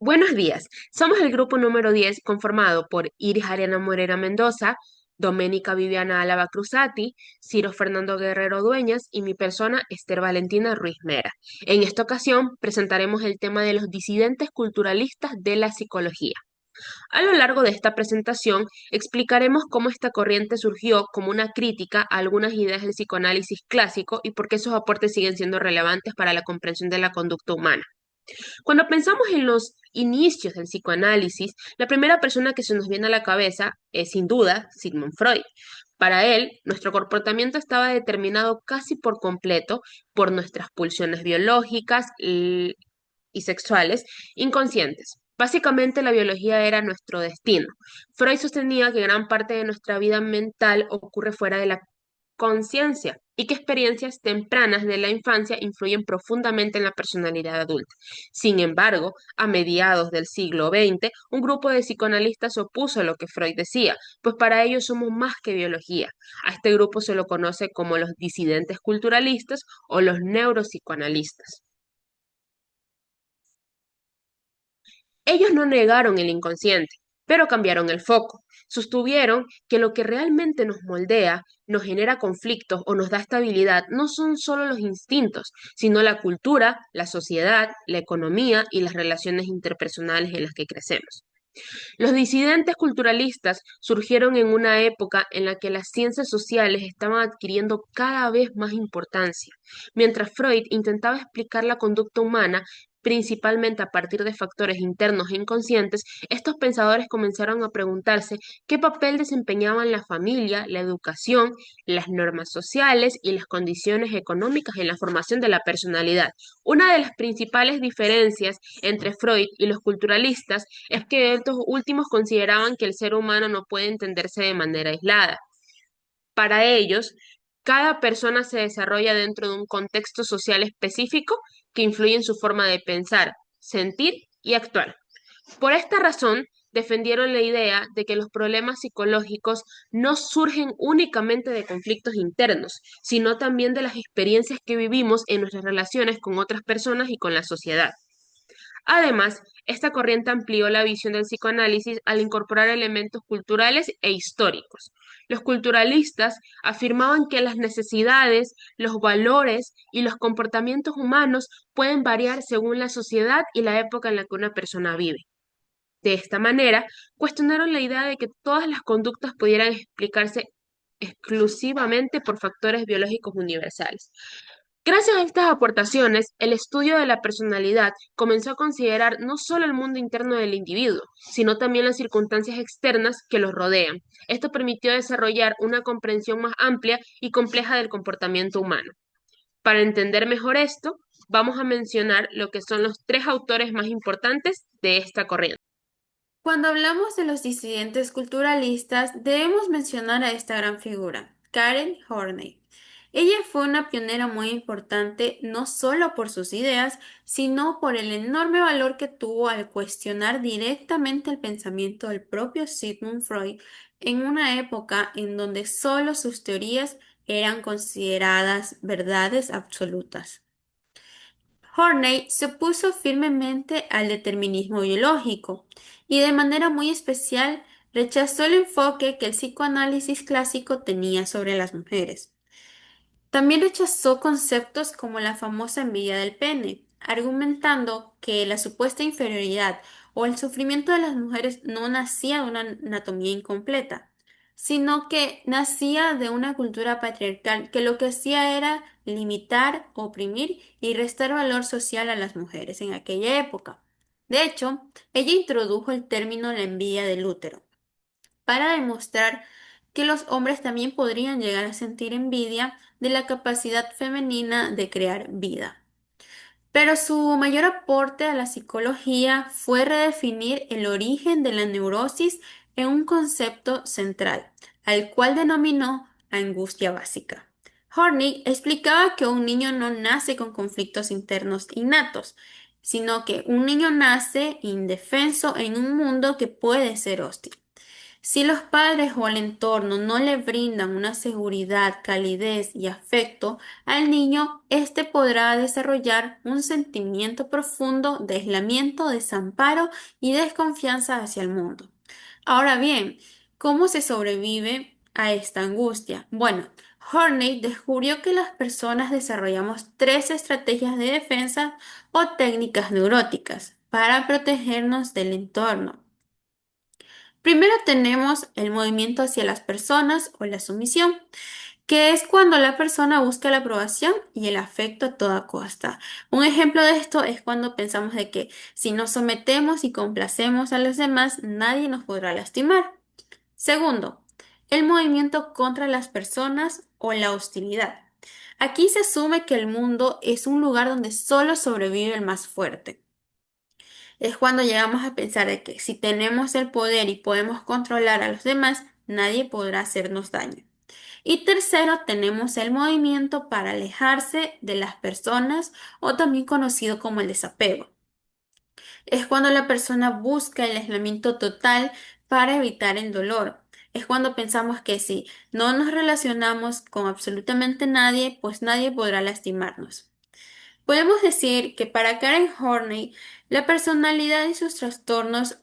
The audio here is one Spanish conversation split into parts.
Buenos días. Somos el grupo número 10 conformado por Iris Ariana Morera Mendoza, Doménica Viviana Álava Cruzati, Ciro Fernando Guerrero Dueñas y mi persona Esther Valentina Ruiz Mera. En esta ocasión presentaremos el tema de los disidentes culturalistas de la psicología. A lo largo de esta presentación explicaremos cómo esta corriente surgió como una crítica a algunas ideas del psicoanálisis clásico y por qué sus aportes siguen siendo relevantes para la comprensión de la conducta humana. Cuando pensamos en los inicios del psicoanálisis, la primera persona que se nos viene a la cabeza es sin duda Sigmund Freud. Para él, nuestro comportamiento estaba determinado casi por completo por nuestras pulsiones biológicas y sexuales inconscientes. Básicamente la biología era nuestro destino. Freud sostenía que gran parte de nuestra vida mental ocurre fuera de la conciencia y que experiencias tempranas de la infancia influyen profundamente en la personalidad adulta. Sin embargo, a mediados del siglo XX, un grupo de psicoanalistas se opuso a lo que Freud decía, pues para ellos somos más que biología. A este grupo se lo conoce como los disidentes culturalistas o los neuropsicoanalistas. Ellos no negaron el inconsciente, pero cambiaron el foco. Sostuvieron que lo que realmente nos moldea, nos genera conflictos o nos da estabilidad no son solo los instintos, sino la cultura, la sociedad, la economía y las relaciones interpersonales en las que crecemos. Los disidentes culturalistas surgieron en una época en la que las ciencias sociales estaban adquiriendo cada vez más importancia. Mientras Freud intentaba explicar la conducta humana, principalmente a partir de factores internos e inconscientes, estos pensadores comenzaron a preguntarse qué papel desempeñaban la familia, la educación, las normas sociales y las condiciones económicas en la formación de la personalidad. Una de las principales diferencias entre Freud y los culturalistas es que estos últimos consideraban que el ser humano no puede entenderse de manera aislada. Para ellos, cada persona se desarrolla dentro de un contexto social específico que influye en su forma de pensar, sentir y actuar. Por esta razón, defendieron la idea de que los problemas psicológicos no surgen únicamente de conflictos internos, sino también de las experiencias que vivimos en nuestras relaciones con otras personas y con la sociedad. Además, esta corriente amplió la visión del psicoanálisis al incorporar elementos culturales e históricos. Los culturalistas afirmaban que las necesidades, los valores y los comportamientos humanos pueden variar según la sociedad y la época en la que una persona vive. De esta manera, cuestionaron la idea de que todas las conductas pudieran explicarse exclusivamente por factores biológicos universales. Gracias a estas aportaciones, el estudio de la personalidad comenzó a considerar no solo el mundo interno del individuo, sino también las circunstancias externas que los rodean. Esto permitió desarrollar una comprensión más amplia y compleja del comportamiento humano. Para entender mejor esto, vamos a mencionar lo que son los tres autores más importantes de esta corriente. Cuando hablamos de los disidentes culturalistas, debemos mencionar a esta gran figura, Karen Horney. Ella fue una pionera muy importante no solo por sus ideas, sino por el enorme valor que tuvo al cuestionar directamente el pensamiento del propio Sigmund Freud en una época en donde solo sus teorías eran consideradas verdades absolutas. Horney se opuso firmemente al determinismo biológico y de manera muy especial rechazó el enfoque que el psicoanálisis clásico tenía sobre las mujeres. También rechazó conceptos como la famosa envidia del pene, argumentando que la supuesta inferioridad o el sufrimiento de las mujeres no nacía de una anatomía incompleta, sino que nacía de una cultura patriarcal que lo que hacía era limitar, oprimir y restar valor social a las mujeres en aquella época. De hecho, ella introdujo el término la envidia del útero para demostrar que los hombres también podrían llegar a sentir envidia de la capacidad femenina de crear vida. Pero su mayor aporte a la psicología fue redefinir el origen de la neurosis en un concepto central, al cual denominó angustia básica. Horney explicaba que un niño no nace con conflictos internos innatos, sino que un niño nace indefenso en un mundo que puede ser hostil. Si los padres o el entorno no le brindan una seguridad, calidez y afecto al niño, éste podrá desarrollar un sentimiento profundo de aislamiento, desamparo y desconfianza hacia el mundo. Ahora bien, ¿cómo se sobrevive a esta angustia? Bueno, Horney descubrió que las personas desarrollamos tres estrategias de defensa o técnicas neuróticas para protegernos del entorno. Primero tenemos el movimiento hacia las personas o la sumisión, que es cuando la persona busca la aprobación y el afecto a toda costa. Un ejemplo de esto es cuando pensamos de que si nos sometemos y complacemos a los demás, nadie nos podrá lastimar. Segundo, el movimiento contra las personas o la hostilidad. Aquí se asume que el mundo es un lugar donde solo sobrevive el más fuerte. Es cuando llegamos a pensar de que si tenemos el poder y podemos controlar a los demás, nadie podrá hacernos daño. Y tercero, tenemos el movimiento para alejarse de las personas o también conocido como el desapego. Es cuando la persona busca el aislamiento total para evitar el dolor. Es cuando pensamos que si no nos relacionamos con absolutamente nadie, pues nadie podrá lastimarnos. Podemos decir que para Karen Horney, la personalidad y sus trastornos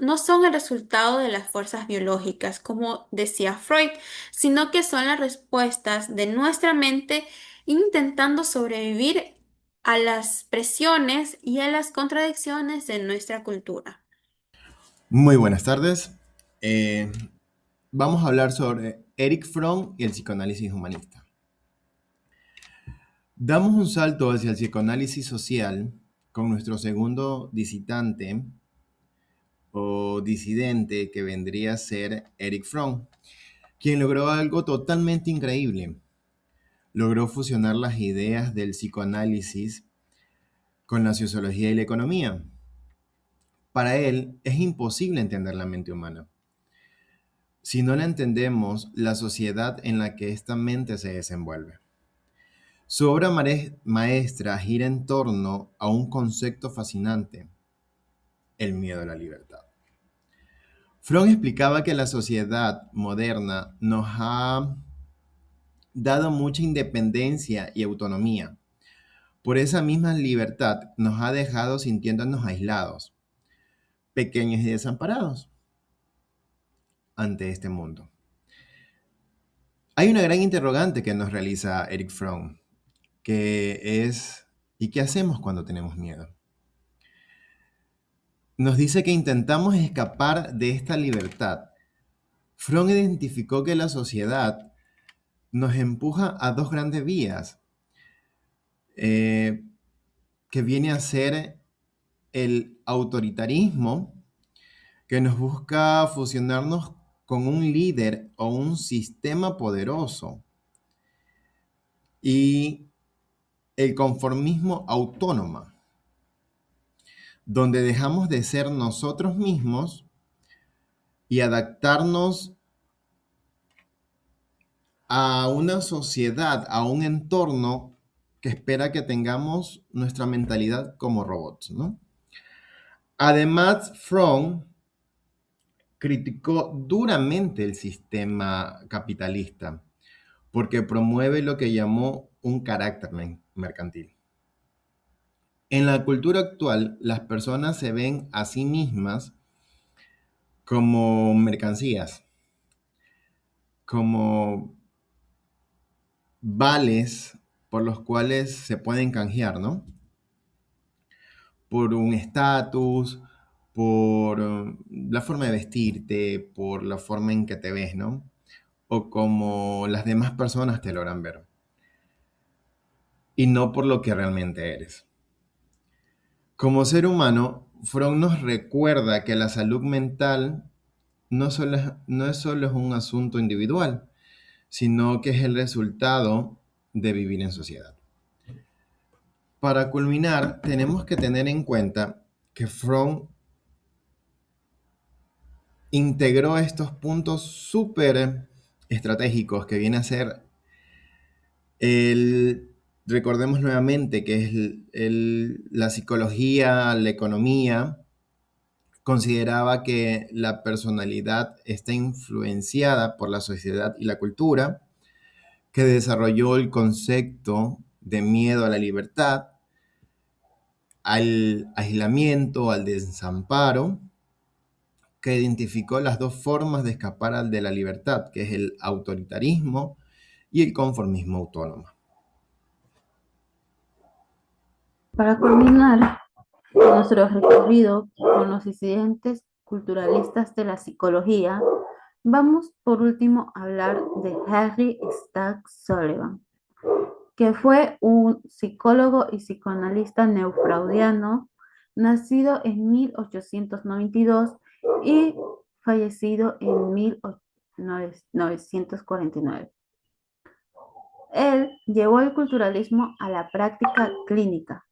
no son el resultado de las fuerzas biológicas, como decía Freud, sino que son las respuestas de nuestra mente intentando sobrevivir a las presiones y a las contradicciones de nuestra cultura. Muy buenas tardes. Eh, Vamos a hablar sobre Eric Fromm y el psicoanálisis humanista. Damos un salto hacia el psicoanálisis social con nuestro segundo disitante o disidente que vendría a ser Eric Fromm, quien logró algo totalmente increíble. Logró fusionar las ideas del psicoanálisis con la sociología y la economía. Para él es imposible entender la mente humana. Si no la entendemos, la sociedad en la que esta mente se desenvuelve. Su obra maestra gira en torno a un concepto fascinante, el miedo a la libertad. Fromm explicaba que la sociedad moderna nos ha dado mucha independencia y autonomía. Por esa misma libertad nos ha dejado sintiéndonos aislados, pequeños y desamparados ante este mundo. Hay una gran interrogante que nos realiza Eric Fromm, que es, ¿y qué hacemos cuando tenemos miedo? Nos dice que intentamos escapar de esta libertad. Fromm identificó que la sociedad nos empuja a dos grandes vías, eh, que viene a ser el autoritarismo, que nos busca fusionarnos con un líder o un sistema poderoso, y el conformismo autónomo, donde dejamos de ser nosotros mismos y adaptarnos a una sociedad, a un entorno que espera que tengamos nuestra mentalidad como robots, ¿no? Además, Fromm criticó duramente el sistema capitalista porque promueve lo que llamó un carácter mercantil. En la cultura actual, las personas se ven a sí mismas como mercancías, como vales por los cuales se pueden canjear, ¿no? Por un estatus, por la forma de vestirte, por la forma en que te ves, ¿no? O como las demás personas te logran ver, y no por lo que realmente eres. Como ser humano, Fromm nos recuerda que la salud mental no es solo un asunto individual, sino que es el resultado de vivir en sociedad. Para culminar, tenemos que tener en cuenta que Fromm integró estos puntos súper estratégicos que viene a ser recordemos nuevamente que es la psicología, la economía, Consideraba que la personalidad está influenciada por la sociedad y la cultura, que desarrolló el concepto de miedo a la libertad, al aislamiento, al desamparo, que identificó las dos formas de escapar de la libertad, que es el autoritarismo y el conformismo autónomo. Para culminar nuestro recorrido con los disidentes culturalistas de la psicología, vamos por último a hablar de Henry Stack Sullivan, que fue un psicólogo y psicoanalista neofreudiano, nacido en 1892 y fallecido en 1949. Él llevó el culturalismo a la práctica clínica,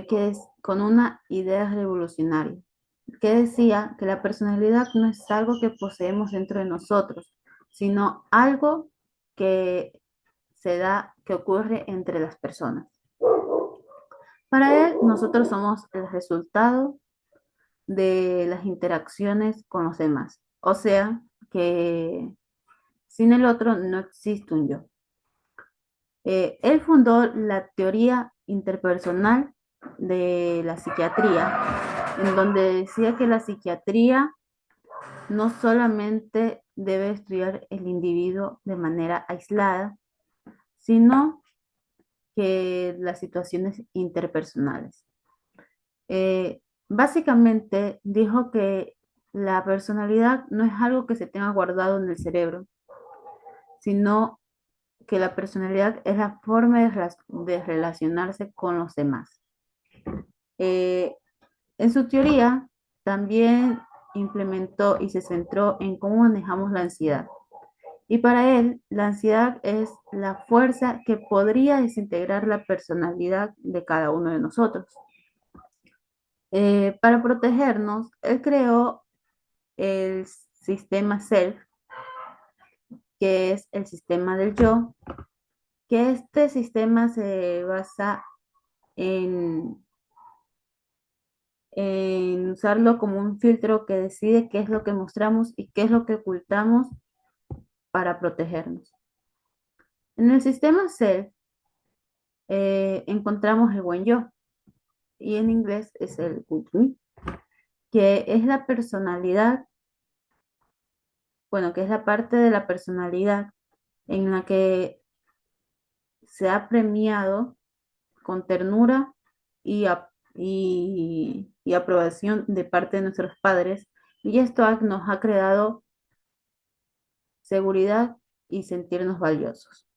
que es con una idea revolucionaria, que decía que la personalidad no es algo que poseemos dentro de nosotros, sino algo que que ocurre entre las personas. Para él, nosotros somos el resultado de las interacciones con los demás. O sea, que sin el otro no existe un yo. Él fundó la teoría interpersonal de la psiquiatría, en donde decía que la psiquiatría no solamente debe estudiar el individuo de manera aislada, sino que las situaciones interpersonales. Básicamente dijo que la personalidad no es algo que se tenga guardado en el cerebro, sino que la personalidad es la forma de relacionarse con los demás. En su teoría, también implementó y se centró en cómo manejamos la ansiedad. Y para él, la ansiedad es la fuerza que podría desintegrar la personalidad de cada uno de nosotros. Para protegernos, él creó el sistema SELF, que es el sistema del yo, que este sistema se basa en usarlo como un filtro que decide qué es lo que mostramos y qué es lo que ocultamos para protegernos. En el sistema SELF encontramos el buen yo, y en inglés es el good me, que es la personalidad, bueno, que es la parte de la personalidad en la que se ha premiado con ternura y, y aprobación de parte de nuestros padres, y esto nos ha creado seguridad y sentirnos valiosos.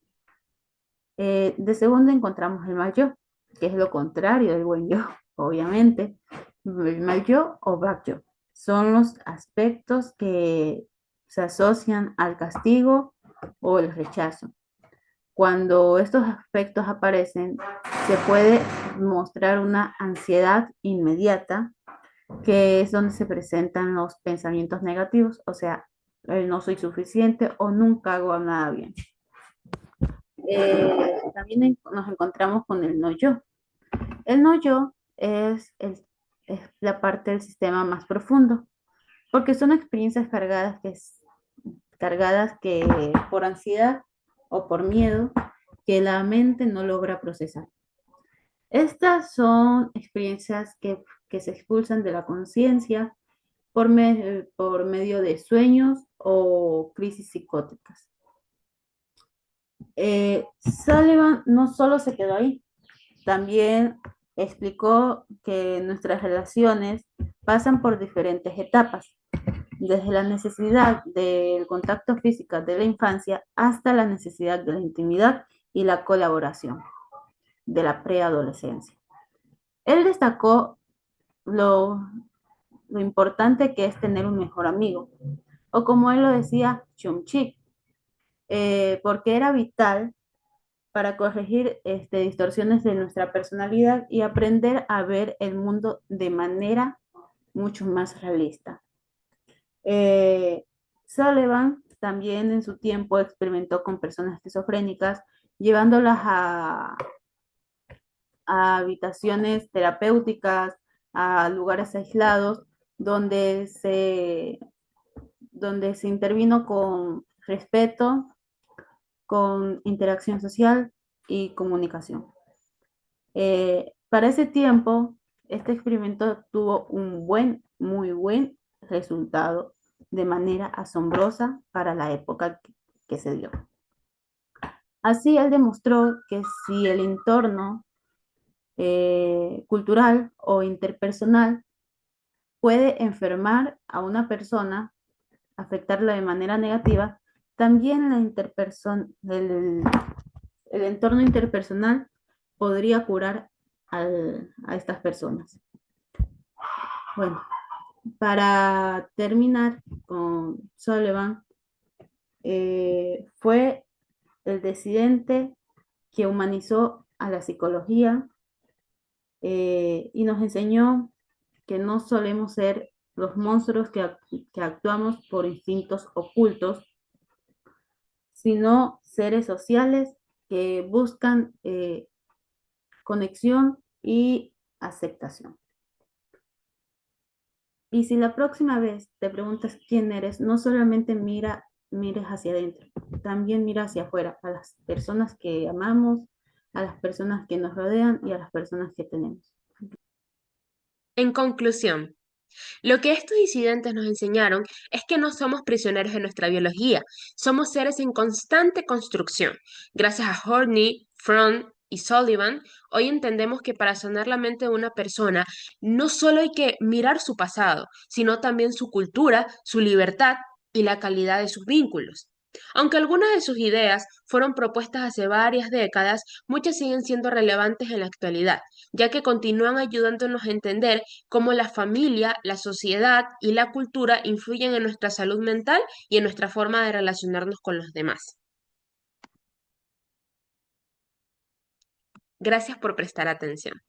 De segundo encontramos el mal yo, que es lo contrario del buen yo, obviamente. El mal yo o bad yo son los aspectos que se asocian al castigo o el rechazo. Cuando estos aspectos aparecen, se puede mostrar una ansiedad inmediata, que es donde se presentan los pensamientos negativos, o sea, no soy suficiente o nunca hago nada bien. También nos encontramos con el no yo. El no yo es la parte del sistema más profundo, porque son experiencias cargadas que por ansiedad o por miedo que la mente no logra procesar. Estas son experiencias que se expulsan de la conciencia por medio de sueños o crisis psicóticas. Sullivan no solo se quedó ahí, también explicó que nuestras relaciones pasan por diferentes etapas, desde la necesidad del contacto físico de la infancia hasta la necesidad de la intimidad y la colaboración de la preadolescencia. Él destacó lo importante que es tener un mejor amigo, o como él lo decía, chumchi, porque era vital para corregir distorsiones de nuestra personalidad y aprender a ver el mundo de manera mucho más realista. Sullivan también en su tiempo experimentó con personas esquizofrénicas, llevándolas a habitaciones terapéuticas a lugares aislados donde se intervino con respeto, con interacción social y comunicación. Para ese tiempo, este experimento tuvo un muy buen resultado de manera asombrosa para la época que se dio. Así, él demostró que si el entorno cultural o interpersonal puede enfermar a una persona, afectarla de manera negativa, también el entorno interpersonal podría curar a estas personas. Bueno, para terminar con Sullivan, fue el disidente que humanizó a la psicología y nos enseñó que no solemos ser los monstruos que actuamos por instintos ocultos, sino seres sociales que buscan conexión y aceptación. Y si la próxima vez te preguntas quién eres, no solamente mires hacia adentro, también mira hacia afuera, a las personas que amamos, a las personas que nos rodean y a las personas que tenemos. En conclusión, lo que estos disidentes nos enseñaron es que no somos prisioneros de nuestra biología, somos seres en constante construcción. Gracias a Horney, Fromm y Sullivan, hoy entendemos que para sanar la mente de una persona no solo hay que mirar su pasado, sino también su cultura, su libertad y la calidad de sus vínculos. Aunque algunas de sus ideas fueron propuestas hace varias décadas, muchas siguen siendo relevantes en la actualidad, ya que continúan ayudándonos a entender cómo la familia, la sociedad y la cultura influyen en nuestra salud mental y en nuestra forma de relacionarnos con los demás. Gracias por prestar atención.